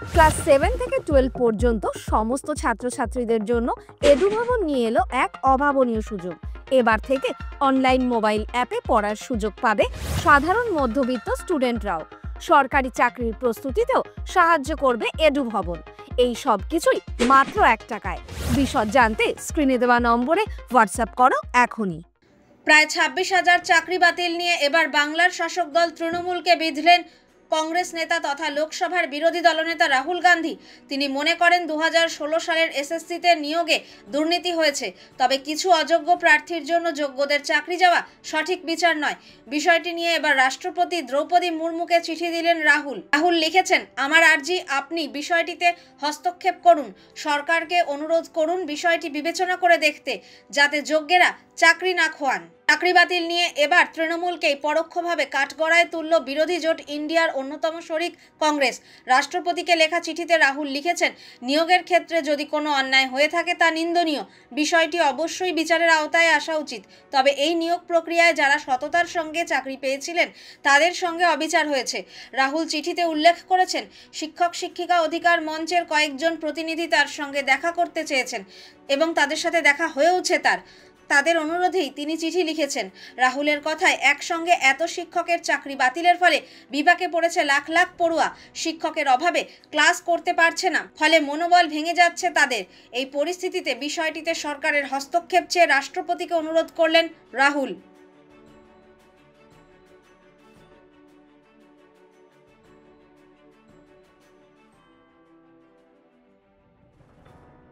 Class 7 থেকে 12 পর্যন্ত সমস্ত ছাত্রছাত্রীদের জন্য এডুভবন নিয়ে এলো এক অভাবনীয় সুযোগ। এবার থেকে অনলাইন মোবাইল অ্যাপে পড়ার সুযোগ পাবে সাধারণ মধ্যবিত্ত স্টুডেন্টরাও। সরকারি চাকরির প্রস্তুতিতেও সাহায্য করবে এডুভবন। এই সব কিছুই মাত্র 1 টাকায়। বিশদ জানতে স্ক্রিনে দেওয়া নম্বরে হোয়াটসঅ্যাপ করো এখনই। প্রায় 26,000 চাকরি বাতিল নিয়ে এবার বাংলার শাসক দল তৃণমূলকে বিঁধলেন কংগ্রেস নেতা তথা লোকসভার বিরোধী দলনেতা রাহুল গান্ধী। তিনি মনে করেন 2016 সালের এসএসসিতে নিয়োগে দুর্নীতি হয়েছে, তবে কিছু অযোগ্য প্রার্থীর জন্য যোগ্যদের চাকরি যাওয়া সঠিক বিচার নয়। বিষয়টি নিয়ে এবার রাষ্ট্রপতি দ্রৌপদী মুর্মুকে চিঠি দিলেন রাহুল লিখেছেন, আমার আর্জি আপনি বিষয়টিতে হস্তক্ষেপ করুন, সরকারকে অনুরোধ করুন বিষয়টি বিবেচনা করে দেখতে, যাতে যোগ্যেরা চাকরি না খোয়ান। চাকরি বাতিল নিয়ে এবার তৃণমূলকেই পরোক্ষভাবে কাঠগড়ায় তুলল বিরোধী জোট ইন্ডিয়ার অন্যতম শরিক কংগ্রেস। রাষ্ট্রপতিকে লেখা চিঠিতে রাহুল লিখেছেন, নিয়োগের ক্ষেত্রে যদি কোনো অন্যায় হয়ে থাকে তা নিন্দনীয়, বিষয়টি অবশ্যই বিচারের আওতায় আসা উচিত। তবে এই নিয়োগ প্রক্রিয়ায় যারা সততার সঙ্গে চাকরি পেয়েছিলেন তাদের সঙ্গে অবিচার হয়েছে। রাহুল চিঠিতে উল্লেখ করেছেন, শিক্ষক শিক্ষিকা অধিকার মঞ্চের কয়েকজন প্রতিনিধি তার সঙ্গে দেখা করতে চেয়েছেন এবং তাদের সাথে দেখা হয়েওছে তাদের অনুরোধেই তিনি চিঠি লিখেছেন। রাহুলের কথায় একসঙ্গে এত শিক্ষকের চাকরি বাতিলের ফলে বিপাকে পড়েছে লাখ লাখ পড়ুয়া। শিক্ষকের অভাবে ক্লাস করতে পারছে না, ফলে মনোবল ভেঙে যাচ্ছে তাদের। এই পরিস্থিতিতে বিষয়টিতে সরকারের হস্তক্ষেপ চেয়ে রাষ্ট্রপতিকে অনুরোধ করলেন রাহুল।